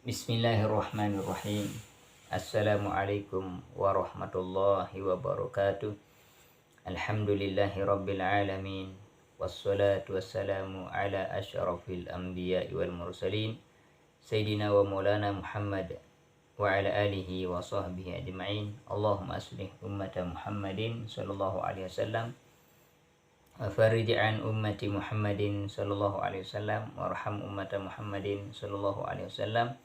Bismillahirrahmanirrahim. Assalamualaikum warahmatullahi wabarakatuh. Alhamdulillahi rabbil alamin. Wassalatu wassalamu ala asyrafil anbiya'i wal mursalin Sayyidina wa maulana Muhammad wa ala alihi wa sahbihi ajma'in. Allahumma aslih ummata Muhammadin sallallahu alaihi wasallam wa farij an ummati Muhammadin sallallahu alaihi wasallam warham ummata Muhammadin sallallahu alaihi wasallam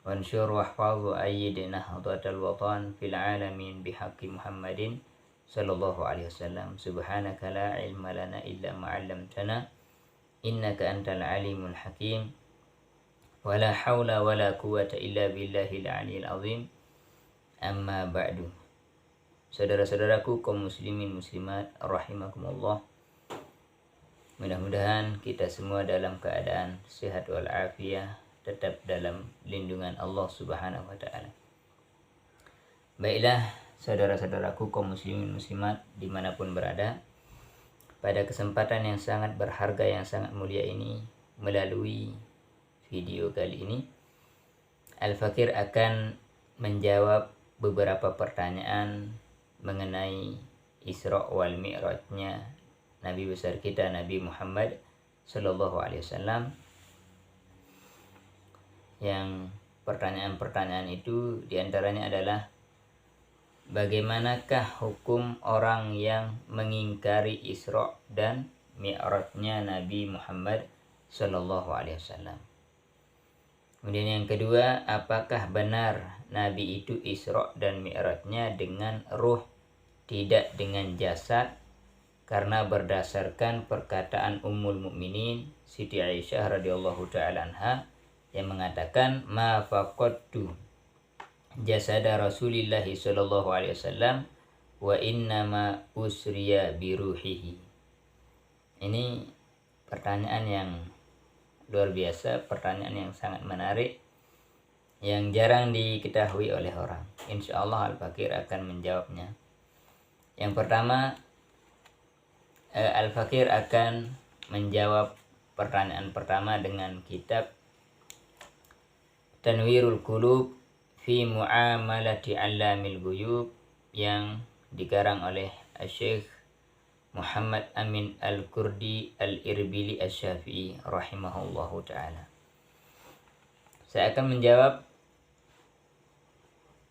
wansur wahfadhu ayyid nahdlatal watan fil alamin bihaqqi Muhammadin sallallahu alaihi wasallam. Subhanaka la ilma lana illa ma 'allamtana innaka antal alimul hakim. Wala haula wala quwwata illa billahil aliyil azim. Amma ba'du. Saudara-saudaraku kaum muslimin muslimat rahimakumullah. Mudah-mudahan kita semua dalam keadaan sehat walafiat, tetap dalam lindungan Allah Subhanahu wa taala. Baiklah, saudara-saudaraku kaum muslimin muslimat dimanapun berada, pada kesempatan yang sangat berharga, yang sangat mulia ini, melalui video kali ini, Al-Fakir akan menjawab beberapa pertanyaan mengenai Isra wal Mi'rajnya Nabi besar kita Nabi Muhammad sallallahu alaihi wasallam. Yang pertanyaan-pertanyaan itu diantaranya adalah, bagaimanakah hukum orang yang mengingkari Isra dan Mi'rajnya Nabi Muhammad sallallahu alaihi wasallam. Kemudian yang kedua, apakah benar Nabi itu Isra dan Mi'rajnya dengan ruh, tidak dengan jasad? Karena berdasarkan perkataan Ummul Mukminin Siti Aisyah radhiyallahu taala anha yang mengatakan, ma faqadtu jasada Rasulillah sallallahu alaihi wasallam wa innama usriya biruhihi. Ini pertanyaan yang luar biasa, pertanyaan yang sangat menarik, yang jarang diketahui oleh orang. Insyaallah Al-Fakir akan menjawabnya. Yang pertama, Al-Fakir akan menjawab pertanyaan pertama dengan kitab Tanwirul Qulub fi Mu'amalati 'Allamil Ghuyub yang dikarang oleh Syekh Muhammad Amin Al-Kurdi Al-Irbili Asy-Syafi'i rahimahullahu taala. Saya akan menjawab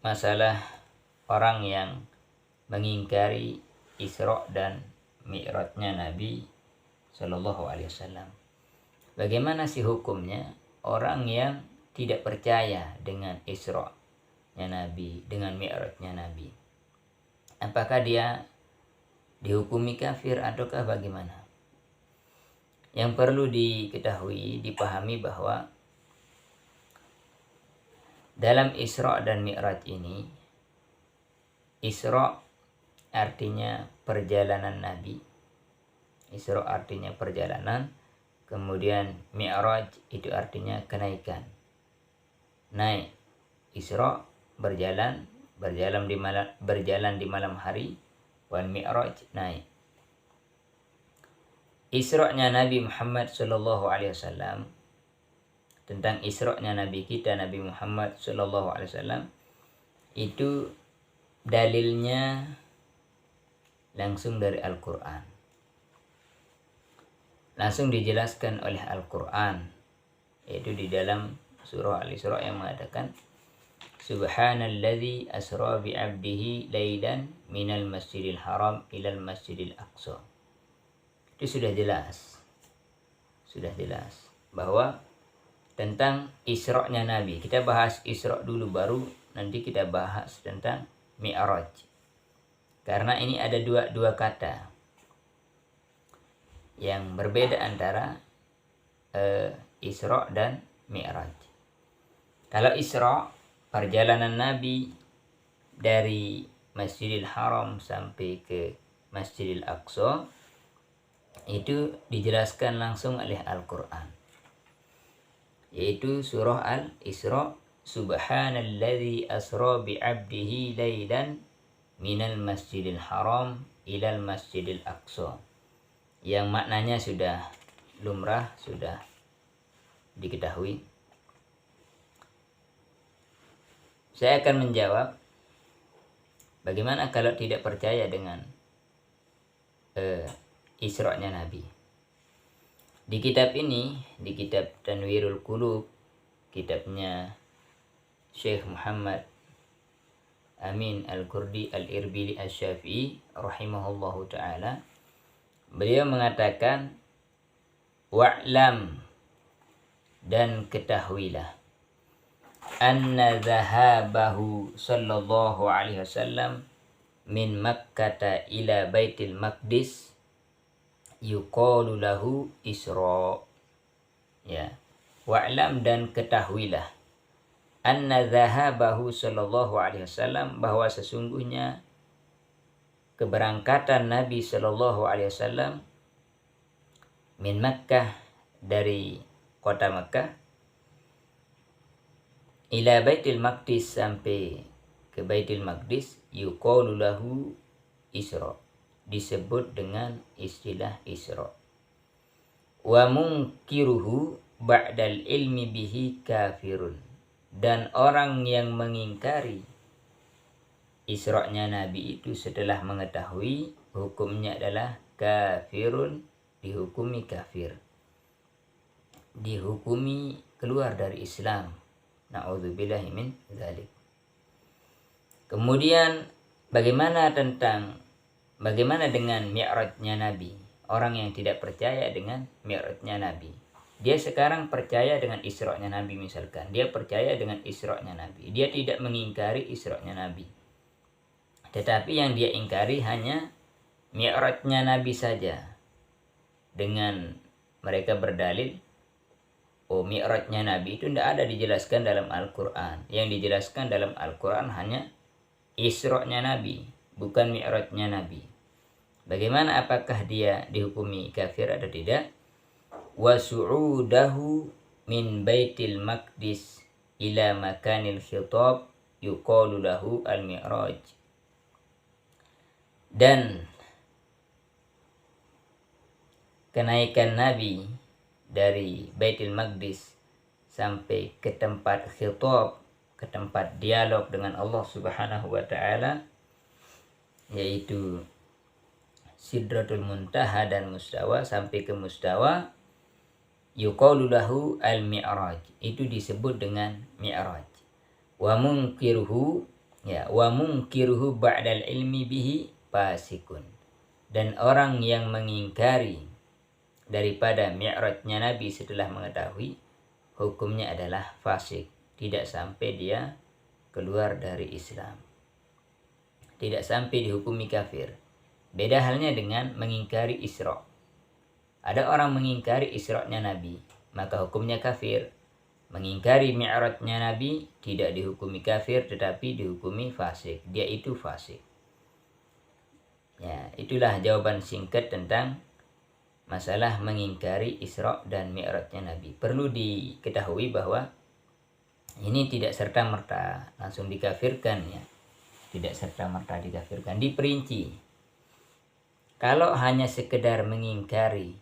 masalah orang yang mengingkari Isra dan Mi'rajnya Nabi sallallahu alaihi wasallam. Bagaimana sih hukumnya orang yang tidak percaya dengan Isra-nya Nabi, dengan Mi'rajnya Nabi? Apakah dia dihukumi kafir ataukah bagaimana? Yang perlu diketahui, dipahami bahwa dalam Isra dan Mi'raj ini, Isra artinya perjalanan Nabi. Isra artinya perjalanan, kemudian Mi'raj itu artinya kenaikan. Naik. Isra berjalan di malam hari, wal Mi'raj naik. Isra-nya Nabi Muhammad sallallahu alaihi wasallam, tentang Isra-nya Nabi kita Nabi Muhammad sallallahu alaihi wasallam, itu dalilnya langsung dari Al-Qur'an. Langsung dijelaskan oleh Al-Qur'an, yaitu di dalam surah Al-Isra yang mengatakan, Subhanalladzi asra bi'abdihi lailan minal masjidil haram ilal masjidil aqsa. Itu sudah jelas bahwa tentang Isra-nya Nabi. Kita bahas Isra dulu, baru nanti kita bahas tentang Mi'raj. Karena ini ada dua kata yang berbeda antara Isra dan Mi'raj. Kalau Isra, perjalanan Nabi dari Masjidil Haram sampai ke Masjidil Aqsa, itu dijelaskan langsung oleh Al-Quran, yaitu surah Al-Isra, Subhanalladzi asra bi'abdihi lailan minal Masjidil Haram ilal Masjidil Aqsa, yang maknanya sudah lumrah, sudah diketahui. Saya akan menjawab, bagaimana kalau tidak percaya dengan Isra-nya Nabi. Di kitab ini, di kitab Tanwirul Qulub, kitabnya Syekh Muhammad Amin Al-Kurdi Al-Irbili Asy-Syafi'i rahimahullahu ta'ala, beliau mengatakan, wa'lam, dan ketahuilah, anna zahabahu sallallahu alaihi wasallam min Makkata ila Baitil Maqdis yuqalu lahu Isra. Ya, wa'lam, dan ketahuilah, anna zahabahu sallallahu alaihi wasallam, bahwa sesungguhnya keberangkatan Nabi sallallahu alaihi wasallam min Makkah, dari kota Makkah, ila Baitil Maqdis, sampai ke Baitul Maqdis, yuqalu lahu Isra, disebut dengan istilah Isra. Wa munkiruhu ba'dal ilmi bihi kafirun, dan orang yang mengingkari Isra-nya Nabi itu setelah mengetahui, hukumnya adalah kafirun, dihukumi kafir, dihukumi keluar dari Islam. Na'udzubillahi min dzalik. Kemudian bagaimana dengan Mi'rajnya Nabi? Orang yang tidak percaya dengan Mi'rajnya Nabi, dia sekarang percaya dengan Isra-nya Nabi misalkan. Dia percaya dengan Isra-nya Nabi. Dia tidak mengingkari Isra-nya Nabi. Tetapi yang dia ingkari hanya Mi'rajnya Nabi saja. Dengan mereka berdalil, oh, Mi'rajnya Nabi itu tidak ada dijelaskan dalam Al-Quran. Yang dijelaskan dalam Al-Quran hanya Isra-nya Nabi, bukan Mi'rajnya Nabi. Bagaimana, apakah dia dihukumi kafir atau tidak? Wa su'udahu min Baitil Maqdis ila makanil khitab yuqalu lahu al-Mi'raj. Dan kenaikan Nabi dari Baitul Maqdis sampai ke tempat khitab, ke tempat dialog dengan Allah Subhanahu wa ta'ala, yaitu Sidratul Muntaha dan Mustawa, sampai ke Mustawa, yuqalu lahu al-Mi'raj, itu disebut dengan Mi'raj. Wa munkiruhu ba'dal ilmi bihi fasikun, dan orang yang mengingkari daripada Mi'rajnya Nabi setelah mengetahui, hukumnya adalah fasik, tidak sampai dia keluar dari Islam, tidak sampai dihukumi kafir. Beda halnya dengan mengingkari Isra. Ada orang mengingkari Isra-nya Nabi, maka hukumnya kafir. Mengingkari Mi'rajnya Nabi tidak dihukumi kafir, tetapi dihukumi fasik. Dia itu fasik. Ya, itulah jawaban singkat tentang masalah mengingkari Isra dan Mi'rajnya Nabi. Perlu diketahui bahwa ini tidak serta-merta langsung dikafirkan, ya. Tidak serta-merta dikafirkan, diperinci. Kalau hanya sekedar mengingkari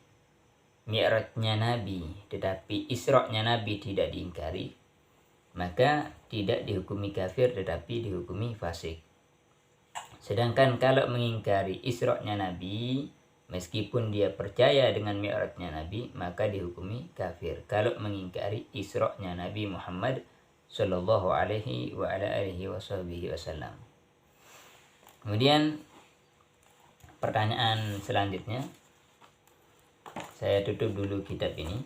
Mi'rajnya Nabi tetapi Isra-nya Nabi tidak diingkari, maka tidak dihukumi kafir tetapi dihukumi fasik. Sedangkan kalau mengingkari Isra-nya Nabi meskipun dia percaya dengan Mi'rajnya Nabi, maka dihukumi kafir kalau mengingkari Isra-nya Nabi Muhammad sallallahu alaihi wa ala alihi wasallam. Kemudian pertanyaan selanjutnya, saya tutup dulu kitab ini.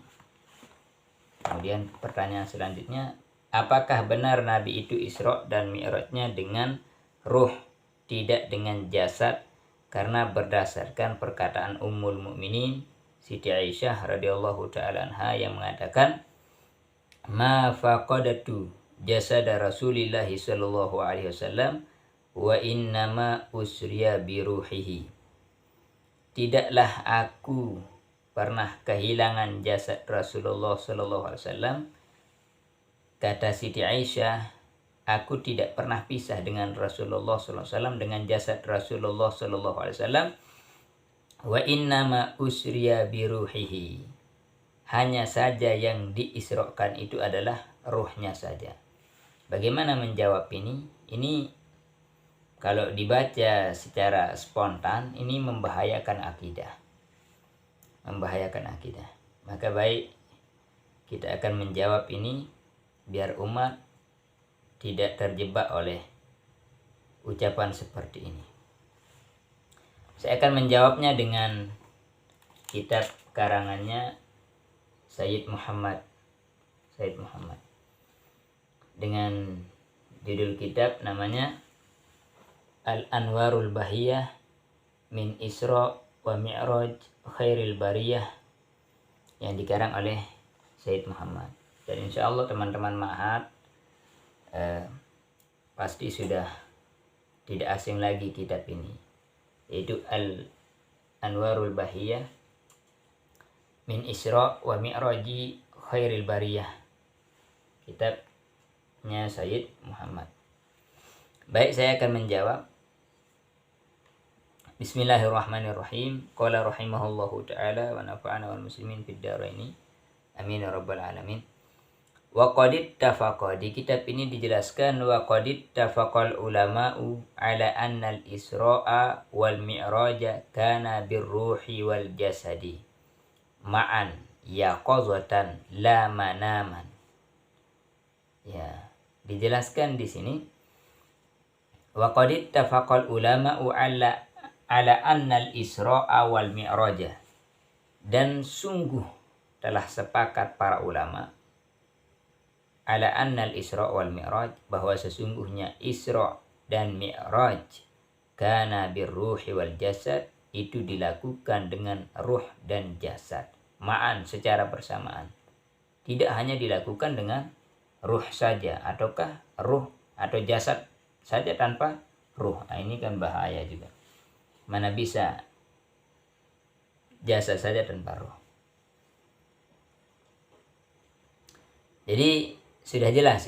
Kemudian pertanyaan selanjutnya, apakah benar Nabi itu Isra dan Mi'rajnya dengan ruh, tidak dengan jasad? Karena berdasarkan perkataan Ummul Mukminin Siti Aisyah radhiyallahu taala anha yang mengatakan, ma faqadatu jasad Rasulillah sallallahu alaihi wasallam wa innama usriya bi ruhihi. Tidaklah aku pernah kehilangan jasad Rasulullah sallallahu alaihi wasallam. Kata Siti Aisyah, aku tidak pernah pisah dengan Rasulullah sallallahu alaihi wasallam, dengan jasad Rasulullah sallallahu alaihi wasallam. Wa innama usriya bi ruhihi. Hanya saja yang diisrokan itu adalah ruhnya saja. Bagaimana menjawab ini? Ini kalau dibaca secara spontan ini membahayakan akidah. Maka baik kita akan menjawab ini biar umat tidak terjebak oleh ucapan seperti ini. Saya akan menjawabnya dengan kitab karangannya Sayyid Muhammad dengan judul kitab namanya Al-Anwarul Bahiyah min Isra wa Mi'raj Khairil Bariyah, yang dikarang oleh Sayyid Muhammad. Dan insya Allah teman-teman ma'had pasti sudah tidak asing lagi kitab ini, yaitu Al-Anwarul Bahiyah min Isra wa Mi'raji Khairil Bariyah, kitabnya Sayyid Muhammad. Baik, saya akan menjawab. Bismillahirrahmanirrahim. Qala rahimahullahu ta'ala wa nafa'ana wal muslimin fid dharaini. Amin ya rabbal alamin. Wa qad ittafaqa, di kitab ini dijelaskan wa qad ittafaqal ulama'u ala anna al-Isra'a wal Mi'raja kana birruhi wal jasadi ma'an yaqazatan la manaman. Ya, dijelaskan di sini wa qad ittafaqal ulama'u ala anna al-Isra'a wal Mi'raja, dan sungguh telah sepakat para ulama ala anna al-Isra wal Mi'raj, bahwa sesungguhnya Isra dan Mi'raj kana birruhi wal jasad, itu dilakukan dengan ruh dan jasad ma'an, secara bersamaan. Tidak hanya dilakukan dengan ruh saja, ataukah ruh atau jasad saja tanpa ruh. Nah, ini kan bahaya juga. Mana bisa jasad saja tanpa ruh. Jadi sudah jelas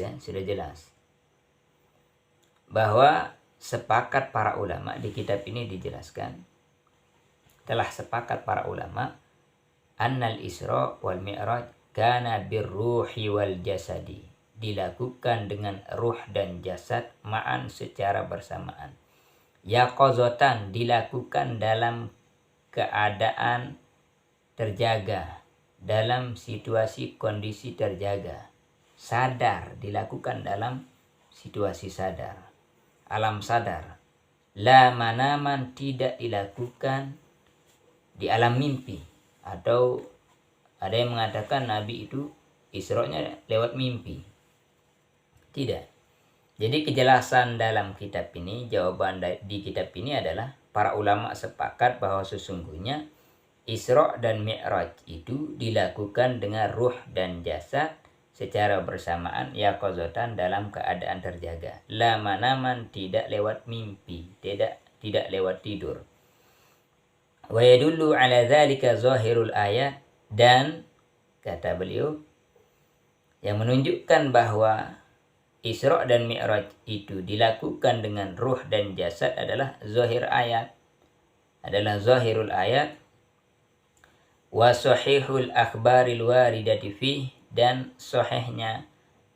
bahwa sepakat para ulama, di kitab ini dijelaskan telah sepakat para ulama annal Isra wal Mi'raj kana birruhi wal jasadi, dilakukan dengan ruh dan jasad ma'an, secara bersamaan. Yaqazatan, dilakukan dalam keadaan terjaga, dalam situasi kondisi terjaga. Sadar, dilakukan dalam situasi sadar, alam sadar. La manaman, tidak dilakukan di alam mimpi. Atau ada yang mengatakan Nabi itu Isra-nya lewat mimpi. Tidak. Jadi kejelasan dalam kitab ini, jawaban di kitab ini adalah para ulama sepakat bahwa sesungguhnya Isra dan Mi'raj itu dilakukan dengan ruh dan jasad secara bersamaan, yaqazatan, dalam keadaan terjaga. La manaman, tidak lewat mimpi, tidak lewat tidur. Wa yadullu ala dzalika zahirul ayat, dan kata beliau yang menunjukkan bahwa Isra dan Mi'raj itu dilakukan dengan ruh dan jasad adalah zahir ayat, adalah zahirul ayat, wa sahihul akhbaril waridati fih, dan sahihnya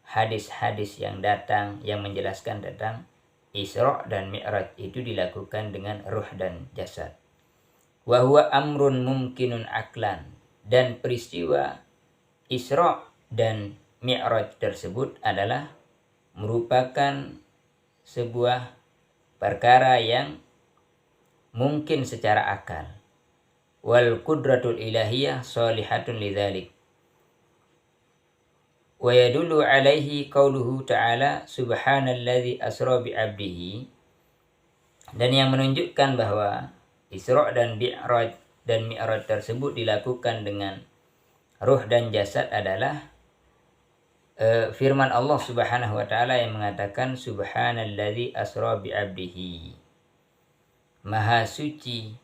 hadis-hadis yang datang yang menjelaskan tentang Isra dan Mi'raj itu dilakukan dengan ruh dan jasad. Wa huwa amrun mumkinun aklan, dan peristiwa Isra dan Mi'raj tersebut adalah merupakan sebuah perkara yang mungkin secara akal. Wal qudratul ilahiyah shalihatun lidzalik. Wa yadullu alaihi qauluhu ta'ala subhanalladzi asra bi 'abdihi, dan yang menunjukkan bahwa Isra dan Mi'raj tersebut dilakukan dengan ruh dan jasad adalah firman Allah Subhanahu wa taala yang mengatakan subhanalladzi asra bi 'abdihi. Maha suci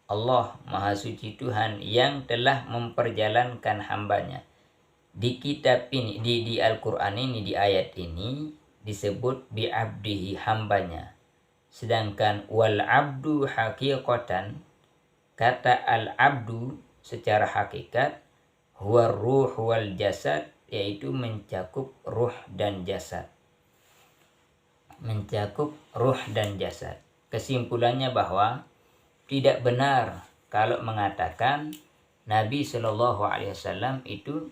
Allah, maha suci Tuhan yang telah memperjalankan hambanya. Di kitab ini, di Al-Qur'an ini, di ayat ini disebut bi 'abdihi, hambanya. Sedangkan wal abdu haqiqatan, kata al abdu secara hakikat, huwa ruh wal jasad, yaitu mencakup ruh dan jasad. mencakup ruh dan jasad. Kesimpulannya bahwa tidak benar kalau mengatakan Nabi Shallallahu Alaihi Wasallam itu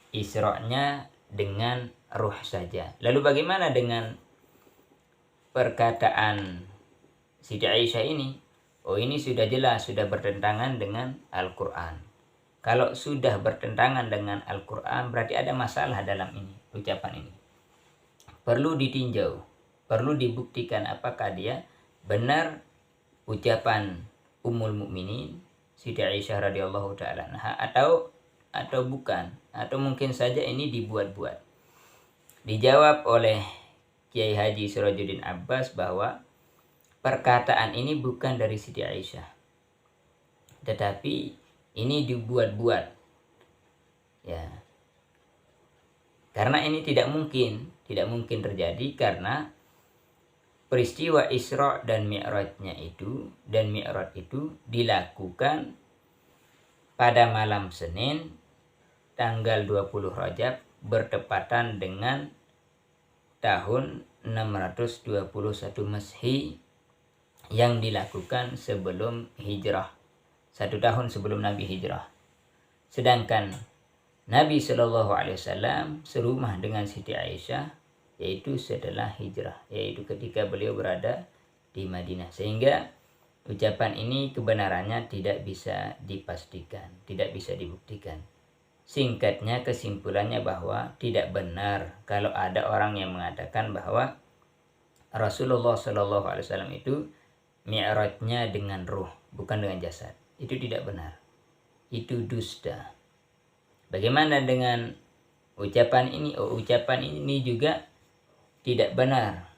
Isra-nya dengan ruh saja. Lalu bagaimana dengan perkataan Siti Aisyah ini? Oh, ini sudah jelas, sudah bertentangan dengan Al-Quran. Kalau sudah bertentangan dengan Al-Quran, berarti ada masalah dalam ini, ucapan ini. Perlu ditinjau, perlu dibuktikan apakah dia benar ucapan Ummul Mukminin Siti Aisyah radhiyallahu taala anha atau bukan, atau mungkin saja ini dibuat-buat. Dijawab oleh Kiai Haji Sirajuddin Abbas bahwa perkataan ini bukan dari Siti Aisyah, tetapi ini dibuat-buat, ya. Karena ini tidak mungkin terjadi, karena peristiwa Isra dan Mi'raj itu dilakukan pada malam Senin tanggal 20 Rajab bertepatan dengan tahun 621 Masehi yang dilakukan sebelum hijrah, 1 tahun sebelum Nabi hijrah. Sedangkan Nabi Shallallahu Alaihi Wasallam serumah dengan Siti Aisyah yaitu setelah hijrah, yaitu ketika beliau berada di Madinah. Sehingga ucapan ini kebenarannya tidak bisa dipastikan, tidak bisa dibuktikan. Singkatnya, kesimpulannya bahwa tidak benar kalau ada orang yang mengatakan bahwa Rasulullah Shallallahu Alaihi Wasallam itu Mi'rajnya dengan ruh, bukan dengan jasad. Itu tidak benar. Itu dusta. Bagaimana dengan ucapan ini? Oh, ucapan ini juga tidak benar.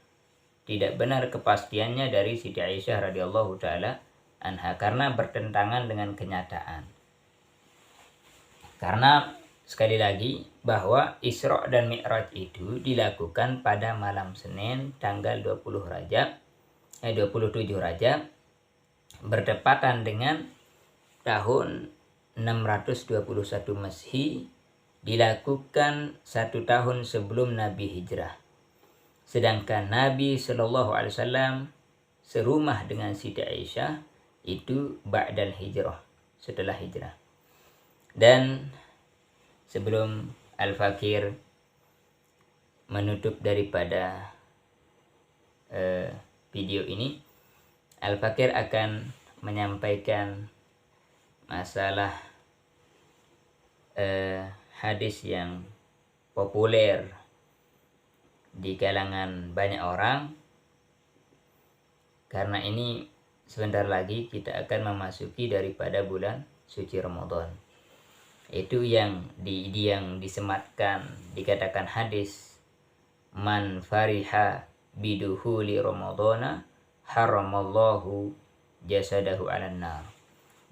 Tidak benar kepastiannya dari Siti Aisyah radhiyallahu taala anha, karena bertentangan dengan kenyataan. Karena sekali lagi bahwa Isra dan Mi'raj itu dilakukan pada malam Senin tanggal 27 Rajab bertepatan dengan tahun 621 Masehi, dilakukan 1 tahun sebelum Nabi hijrah. Sedangkan Nabi Shallallahu Alaihi Wasallam serumah dengan Siti Aisyah itu ba'dal hijrah, setelah hijrah. Dan sebelum Al-Fakir menutup daripada video ini, Al-Fakir akan menyampaikan masalah hadis yang populer di kalangan banyak orang. Karena ini sebentar lagi kita akan memasuki daripada bulan suci Ramadan. Itu yang disematkan, dikatakan hadis, man fariha biduhuli Ramadana haramallahu jasadahu 'alan nar.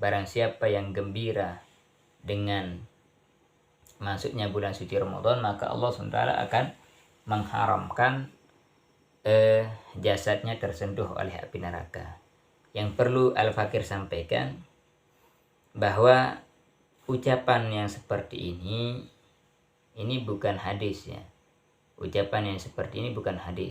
Barang siapa yang gembira dengan masuknya bulan suci Ramadan, maka Allah SWT akan mengharamkan jasadnya tersentuh oleh api neraka. Yang perlu Al-Fakir sampaikan bahwa ucapan yang seperti ini bukan hadis, ya. Ucapan yang seperti ini bukan hadis.